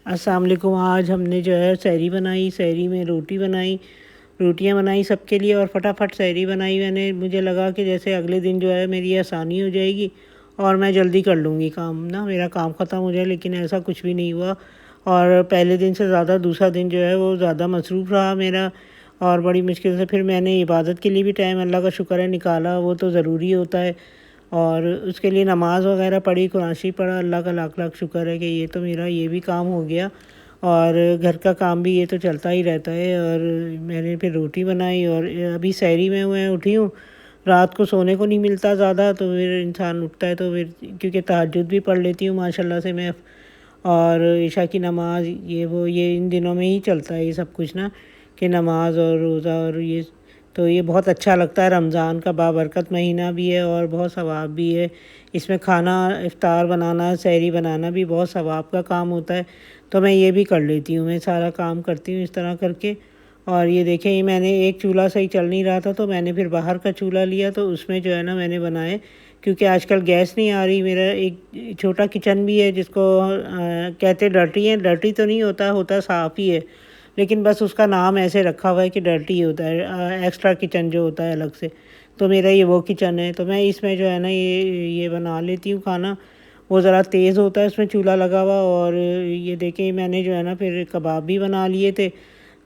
अस्सलाम वालेकुम। आज हमने जो है सहरी बनाई। सहरी में रोटियां बनाई सबके लिए और फटाफट सहरी बनाई मैंने। मुझे लगा कि जैसे अगले दिन जो है मेरी आसानी हो जाएगी और मैं जल्दी कर लूँगी काम ना, मेरा काम ख़त्म हो जाए। लेकिन ऐसा कुछ भी नहीं हुआ और पहले दिन से ज़्यादा दूसरा दिन जो है वो ज़्यादा मसरूफ़ रहा मेरा। और बड़ी मुश्किल से फिर मैंने इबादत के लिए भी टाइम, अल्लाह का शुक्र है, निकाला। वो तो ज़रूरी होता है और उसके लिए नमाज़ वगैरह पढ़ी, कुरान शरीफ पढ़ा। अल्लाह का लाख लाख शुक्र है कि ये तो मेरा ये भी काम हो गया और घर का काम भी ये तो चलता ही रहता है। और मैंने फिर रोटी बनाई और अभी सहरी में मैं उठी हूँ। रात को सोने को नहीं मिलता ज़्यादा, तो फिर इंसान उठता है तो फिर क्योंकि तहज्जुद भी पढ़ लेती हूँ माशाल्लाह से मैं, और इशा की नमाज़ ये वो ये इन दिनों में ही चलता है ये सब कुछ ना, कि नमाज और रोज़ा और ये। तो ये बहुत अच्छा लगता है। रमज़ान का बाबरकत महीना भी है और बहुत सवाब भी है इसमें। खाना इफ्तार बनाना, सहरी बनाना भी बहुत सवाब का काम होता है। तो मैं ये भी कर लेती हूँ, मैं सारा काम करती हूँ इस तरह करके। और ये देखें, ये मैंने एक चूल्हा सही चल नहीं रहा था तो मैंने फिर बाहर का चूल्हा लिया, तो उसमें जो है ना मैंने बनाए। क्योंकि आजकल गैस नहीं आ रही। मेरा एक छोटा किचन भी है जिसको कहते डर्टी है। डर्टी तो नहीं होता, होता साफ़ ही है, लेकिन बस उसका नाम ऐसे रखा हुआ है कि डर्टी होता है, एक्स्ट्रा किचन जो होता है अलग से। तो मेरा ये वो किचन है, तो मैं इसमें जो है ना ये बना लेती हूँ खाना। वो ज़रा तेज़ होता है उसमें चूल्हा लगा हुआ। और ये देखें, मैंने जो है ना फिर कबाब भी बना लिए थे।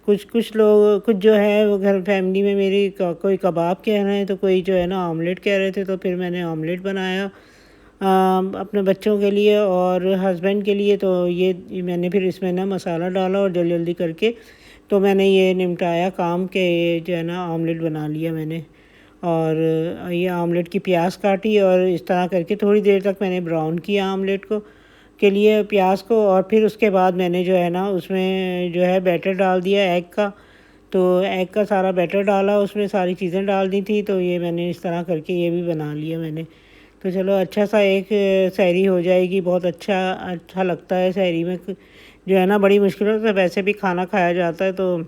कुछ कुछ लोग, कुछ जो है वो घर फैमिली में मेरी कोई कबाब कह रहे हैं तो कोई जो है ना ऑमलेट कह रहे थे। तो फिर मैंने ऑमलेट बनाया अपने बच्चों के लिए और हस्बैंड के लिए। तो ये मैंने फिर इसमें ना मसाला डाला और जल्दी जल्दी करके तो मैंने ये निपटाया काम के, ये जो है ना ऑमलेट बना लिया मैंने। और ये आमलेट की प्याज काटी और इस तरह करके थोड़ी देर तक मैंने ब्राउन किया आमलेट को के लिए प्याज को। और फिर उसके बाद मैंने जो है ना उसमें जो है बैटर डाल दिया एग का। तो एग का सारा बैटर डाला, उसमें सारी चीज़ें डाल दी थी। तो ये मैंने इस तरह करके ये भी बना लिया मैंने। तो चलो अच्छा सा एक सहरी हो जाएगी। बहुत अच्छा अच्छा लगता है सहरी में जो है ना, बड़ी मुश्किलों से वैसे भी खाना खाया जाता है। तो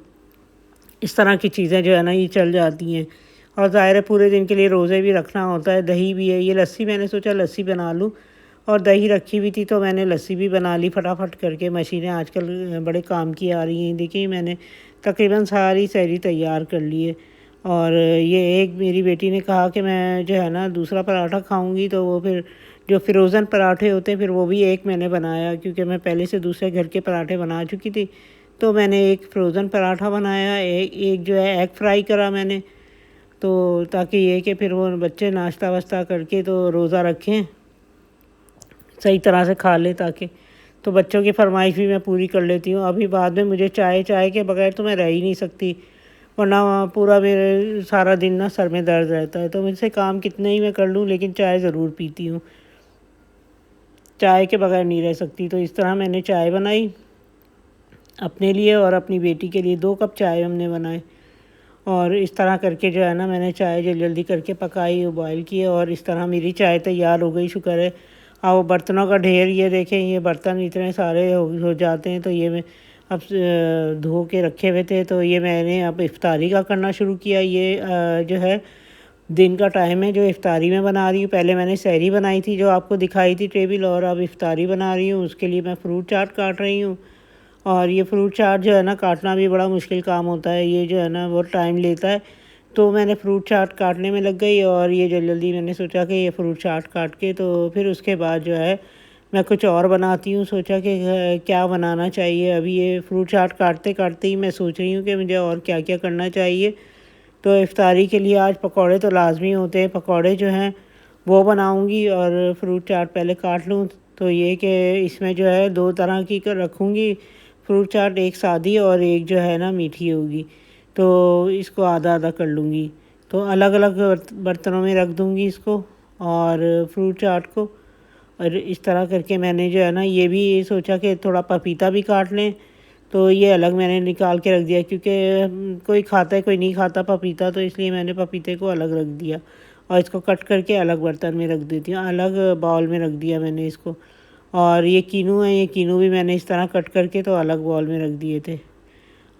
इस तरह की चीज़ें जो है ना ये चल जाती हैं। और ज़ाहिर है पूरे दिन के लिए रोज़े भी रखना होता है। दही भी है, ये लस्सी मैंने सोचा लस्सी बना लूँ और दही रखी हुई थी तो मैंने लस्सी भी बना ली फटाफट करके। मशीनें आजकल बड़े काम की आ रही हैं। देखिए मैंने तकरीबन सारी सहरी तैयार कर ली है। और ये एक मेरी बेटी ने कहा कि मैं जो है ना दूसरा पराठा खाऊंगी, तो वो फिर जो फ्रोज़न पराठे होते हैं फिर वो भी एक मैंने बनाया, क्योंकि मैं पहले से दूसरे घर के पराठे बना चुकी थी। तो मैंने एक फ्रोज़न पराठा बनाया, एक एक जो है एग फ्राई करा मैंने। तो ताकि ये कि फिर वो बच्चे नाश्ता वाश्ता करके तो रोज़ा रखें, सही तरह से खा लें ताकि। तो बच्चों की फरमाइश भी मैं पूरी कर लेती हूँ। अभी बाद में मुझे चाय चाय के बगैर तो मैं रह ही नहीं सकती, वरना पूरा मेरे सारा दिन ना सर में दर्द रहता है। तो मुझसे काम कितने ही मैं कर लूँ लेकिन चाय ज़रूर पीती हूँ, चाय के बगैर नहीं रह सकती। तो इस तरह मैंने चाय बनाई अपने लिए और अपनी बेटी के लिए। 2 कप चाय हमने बनाए और इस तरह करके जो है ना मैंने चाय जल्दी जल्दी करके पकाई, बॉयल किए और इस तरह मेरी चाय तैयार हो गई, शुक्र है। वो बर्तनों का ढेर, ये देखें ये बर्तन इतने सारे हो जाते हैं। तो ये मैं अब धो के रखे हुए थे, तो ये मैंने अब इफ्तारी का करना शुरू किया। ये जो है दिन का टाइम है जो इफ्तारी में बना रही हूँ। पहले मैंने सहरी बनाई थी जो आपको दिखाई थी टेबल, और अब इफ्तारी बना रही हूँ। उसके लिए मैं फ्रूट चाट काट रही हूँ। और ये फ्रूट चाट जो है ना काटना भी बड़ा मुश्किल काम होता है, ये जो है ना बहुत टाइम लेता है। तो मैंने फ्रूट चाट काटने में लग गई और ये जल्दी जल्दी मैंने सोचा कि ये फ्रूट चाट काट के तो फिर उसके बाद जो है मैं कुछ और बनाती हूँ। सोचा कि क्या बनाना चाहिए। अभी ये फ्रूट चाट काटते काटते ही मैं सोच रही हूँ कि मुझे और क्या क्या करना चाहिए। तो इफ्तारी के लिए आज पकौड़े तो लाजमी होते हैं, पकौड़े जो हैं वो बनाऊंगी और फ्रूट चाट पहले काट लूँ। तो ये कि इसमें जो है 2 तरह की रखूँगी फ्रूट चाट, एक सादी और एक जो है ना मीठी होगी। तो इसको आधा आधा कर लूँगी, तो अलग अलग बर्तनों में रख दूँगी इसको और फ्रूट चाट को। और इस तरह करके मैंने जो है ना ये भी सोचा कि थोड़ा पपीता भी काट लें। तो ये अलग मैंने निकाल के रख दिया, क्योंकि कोई खाता है कोई नहीं खाता पपीता, तो इसलिए मैंने पपीते को अलग रख दिया और इसको कट करके अलग बर्तन में रख देती हूँ, अलग बाउल में रख दिया मैंने इसको। और ये कीनू है, ये कीनू भी मैंने इस तरह कट करके तो अलग बाउल में रख दिए थे।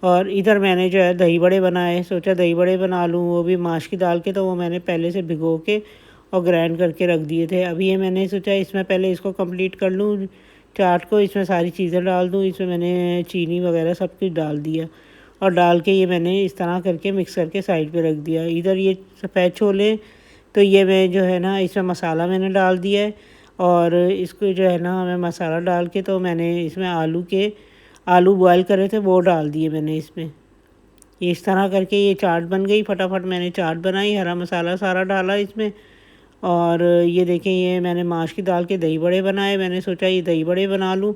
और इधर मैंने जो है दही बड़े बनाए, सोचा दही बड़े बना लूँ, वो भी माश की दाल के। तो वो मैंने पहले से भिगो के और ग्राइंड करके रख दिए थे। अभी ये मैंने सोचा इसमें पहले इसको कंप्लीट कर लूँ चाट को इसमें सारी चीज़ें डाल दूँ। इसमें मैंने चीनी वगैरह सब कुछ डाल दिया और डाल के ये मैंने इस तरह करके मिक्स करके साइड पे रख दिया। इधर ये सफ़ेद छोले तो ये मैं जो है ना इसमें मसाला मैंने डाल दिया है और इसको जो है ना मैं मसाला डाल के तो मैंने इसमें आलू बॉयल करे थे वो डाल दिए मैंने इसमें। ये इस तरह करके ये चाट बन गई। फटाफट मैंने चाट बनाई, हरा मसाला सारा डाला इसमें। और ये देखें ये मैंने माश की दाल के दही बड़े बनाए। मैंने सोचा ये दही बड़े बना लूँ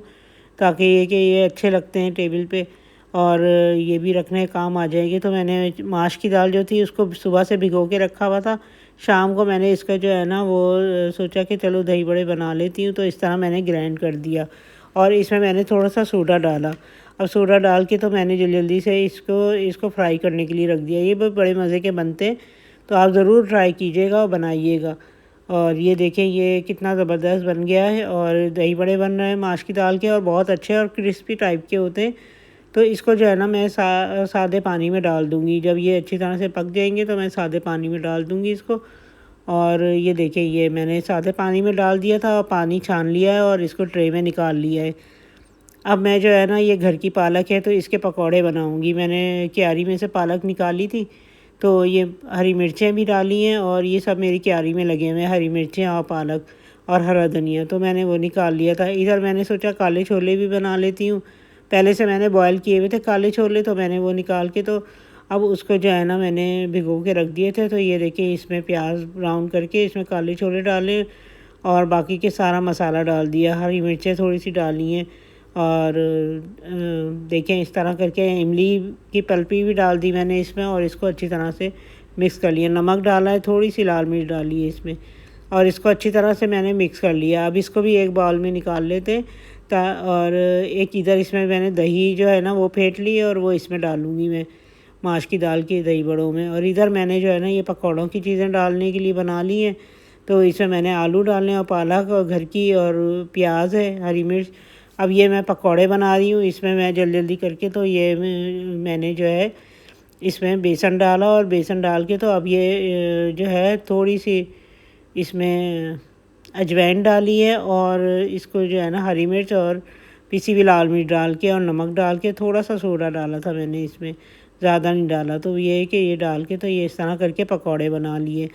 ताकि ये कि ये अच्छे लगते हैं टेबल पे और ये भी रखने के काम आ जाएंगे। तो मैंने माश की दाल जो थी उसको सुबह से भिगो के रखा हुआ था। शाम को मैंने इसका जो है ना वो सोचा कि चलो दही बड़े बना लेती हूँ, तो इस तरह मैंने ग्राइंड कर दिया और इसमें मैंने थोड़ा सा सोडा डाला। अब सोडा डाल के तो मैंने जल्दी से इसको फ्राई करने के लिए रख दिया। ये बड़े मज़े के बनते हैं, तो आप ज़रूर ट्राई कीजिएगा और बनाइएगा। और ये देखें ये कितना ज़बरदस्त बन गया है और दही बड़े बन रहे हैं माश की दाल के और बहुत अच्छे और क्रिस्पी टाइप के होते हैं। तो इसको जो है ना मैं सादे पानी में डाल दूँगी। जब ये अच्छी तरह से पक जाएंगे तो मैं सादे पानी में डाल दूँगी इसको। और ये देखिए ये मैंने सादे पानी में डाल दिया था और पानी छान लिया है और इसको ट्रे में निकाल लिया है। अब मैं जो है ना ये घर की पालक है तो इसके पकौड़े बनाऊँगी। मैंने क्यारी में से पालक निकाली थी तो ये हरी मिर्चें भी डाली हैं और ये सब मेरी क्यारी में लगे हुए हैं, हरी मिर्चें और पालक और हरा धनिया, तो मैंने वो निकाल लिया था। इधर मैंने सोचा काले छोले भी बना लेती हूँ। पहले से मैंने बॉयल किए हुए थे काले छोले, तो मैंने वो निकाल के तो अब उसको जो है ना मैंने भिगो के रख दिए थे। तो ये देखिए इसमें प्याज ब्राउन करके इसमें काले छोले डाले और बाकी के सारा मसाला डाल दिया, हरी मिर्चें थोड़ी सी डाली हैं और देखें इस तरह करके इमली की पल्पी भी डाल दी मैंने इसमें और इसको अच्छी तरह से मिक्स कर लिया। नमक डाला है, थोड़ी सी लाल मिर्च डाली है इसमें और इसको अच्छी तरह से मैंने मिक्स कर लिया। अब इसको भी एक बाउल में निकाल लेते और एक इधर इसमें मैंने दही जो है ना वो फेंट ली और वो इसमें डालूँगी मैं माश की दाल के दही बड़ों में। और इधर मैंने जो है ना ये पकौड़ों की चीज़ें डालने के लिए बना ली हैं। तो इसमें मैंने आलू डालने और पालक और घर की और प्याज है, हरी मिर्च। अब ये मैं पकौड़े बना रही हूँ इसमें मैं जल्दी करके। तो ये मैंने जो है इसमें बेसन डाला और बेसन डाल के तो अब ये जो है थोड़ी सी इसमें अजवाइन डाली है और इसको जो है ना हरी मिर्च और पिसी हुई लाल मिर्च डाल के और नमक डाल के थोड़ा सा सोडा डाला था मैंने इसमें, ज़्यादा नहीं डाला। तो ये है कि ये डाल के तो ये इस तरह करके पकौड़े बना लिए।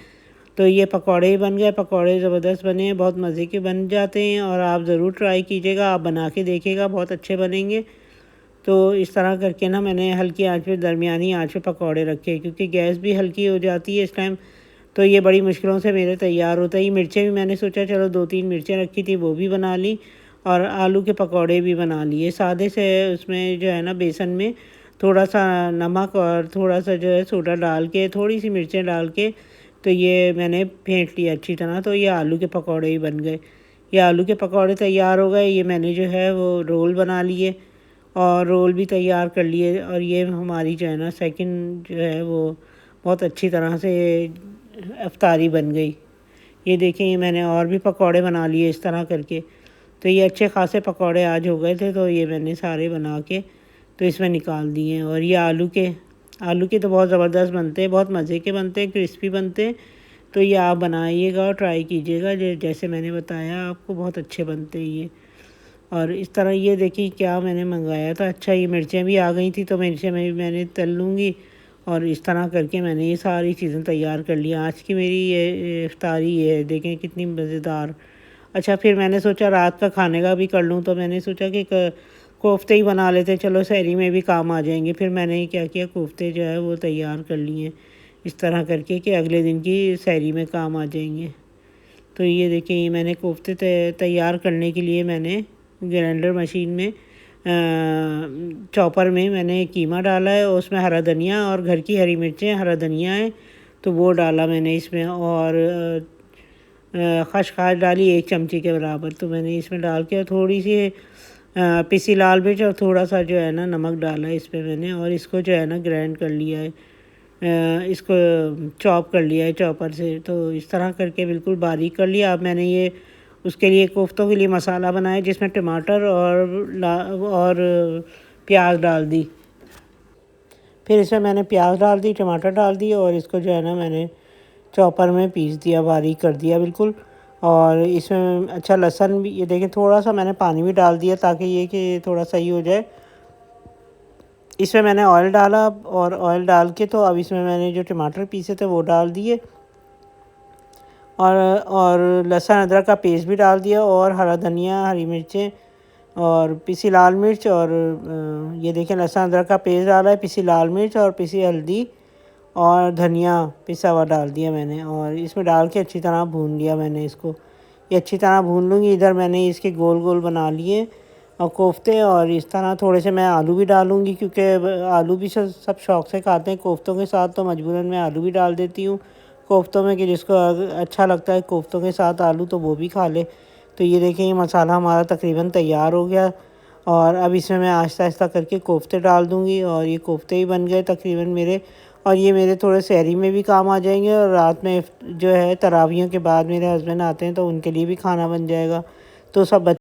तो ये पकौड़े ही बन गए। पकौड़े ज़बरदस्त बने हैं, बहुत मज़े के बन जाते हैं और आप ज़रूर ट्राई कीजिएगा, आप बना के देखिएगा, बहुत अच्छे बनेंगे। तो इस तरह करके ना मैंने हल्की आंच पे दरमियानी आंच पे पकौड़े रखे क्योंकि गैस भी हल्की हो जाती है इस टाइम। तो ये बड़ी मुश्किलों से मेरे तैयार होता है। ये मिर्चें भी मैंने सोचा चलो 2-3 मिर्चें रखी थी वो भी बना ली और आलू के पकौड़े भी बना लिए सादे से। उसमें जो है ना बेसन में थोड़ा सा नमक और थोड़ा सा जो है सोडा डाल के थोड़ी सी मिर्चें डाल के तो ये मैंने फेंट लिया अच्छी तरह। तो ये आलू के पकौड़े ही बन गए। ये आलू के पकौड़े तैयार हो गए। ये मैंने जो है वो रोल बना लिए और रोल भी तैयार कर लिए और ये हमारी जो है ना सेकंड जो है वो बहुत अच्छी तरह से इफ्तारी बन गई। ये देखें ये मैंने और भी पकौड़े बना लिए इस तरह करके। तो ये अच्छे खासे पकौड़े आज हो गए थे तो ये मैंने सारे बना के तो इसमें निकाल दिए। और ये आलू के तो बहुत ज़बरदस्त बनते हैं, बहुत मज़े के बनते हैं, क्रिस्पी बनते हैं। तो ये आप बनाइएगा और ट्राई कीजिएगा, जैसे मैंने बताया आपको बहुत अच्छे बनते हैं ये। और इस तरह ये देखिए क्या मैंने मंगाया था। अच्छा ये मिर्चें भी आ गई थी तो मिर्चें मैंने तल लूँगी और इस तरह करके मैंने ये सारी चीज़ें तैयार कर ली। आज की मेरी ये इफ्तारी ये है, देखें कितनी मज़ेदार। अच्छा फिर मैंने सोचा रात का खाने का भी कर लूँ, तो मैंने सोचा कि कोफ्ते ही बना लेते, चलो सहरी में भी काम आ जाएंगे। फिर मैंने क्या किया कोफ्ते जो है वो तैयार कर लिए इस तरह करके कि अगले दिन की सहरी में काम आ जाएंगे। तो ये देखिए ये मैंने कोफ्ते तैयार करने के लिए मैंने ग्राइंडर मशीन में चॉपर में मैंने कीमा डाला है और उसमें हरा धनिया और घर की हरी मिर्चें हरा धनिया है तो वो डाला मैंने इसमें और खसखस डाली 1 चमची के बराबर। तो मैंने इसमें डाल के थोड़ी सी पिसी लाल मिर्च और थोड़ा सा जो है ना नमक डाला है इसमें मैंने और इसको जो है ना ग्राइंड कर लिया है, इसको चॉप कर लिया है चॉपर से। तो इस तरह करके बिल्कुल बारीक कर लिया। अब मैंने ये उसके लिए कोफ्तों के लिए मसाला बनाया जिसमें टमाटर और प्याज डाल दी। फिर इसमें मैंने प्याज डाल दी, टमाटर डाल दिए और इसको जो है ना मैंने चॉपर में पीस दिया, बारीक कर दिया बिल्कुल। और इसमें अच्छा लहसुन भी, ये देखें थोड़ा सा मैंने पानी भी डाल दिया ताकि ये कि थोड़ा सही हो जाए। इसमें मैंने ऑयल डाला और ऑयल डाल के तो अब इसमें मैंने जो टमाटर पीसे थे वो डाल दिए और लहसुन अदरक का पेस्ट भी डाल दिया और हरा धनिया, हरी मिर्चें और पिसी लाल मिर्च और ये देखें लहसुन अदरक का पेस्ट डाला है, पिसी लाल मिर्च और पिसी हल्दी और धनिया पिसा हुआ डाल दिया मैंने और इसमें डाल के अच्छी तरह भून लिया मैंने इसको। ये अच्छी तरह भून लूँगी। इधर मैंने इसके गोल गोल बना लिए और कोफ्ते, और इस तरह थोड़े से मैं आलू भी डालूँगी क्योंकि आलू भी सब शौक़ से खाते हैं कोफ्तों के साथ, तो मजबूरन मैं आलू भी डाल देती हूँ कोफ्तों में कि जिसको अच्छा लगता है कोफ्तों के साथ आलू तो वो भी खा ले। तो ये देखें ये मसाला हमारा तकरीबन तैयार हो गया और अब इसमें मैं आहिस्ता आहिस्ता करके कोफ्ते डाल दूँगी और ये कोफ्ते ही बन गए तकरीबन मेरे। और ये मेरे थोड़े सहरी में भी काम आ जाएंगे और रात में जो है तरावियों के बाद मेरे हस्बैंड आते हैं तो उनके लिए भी खाना बन जाएगा। तो सब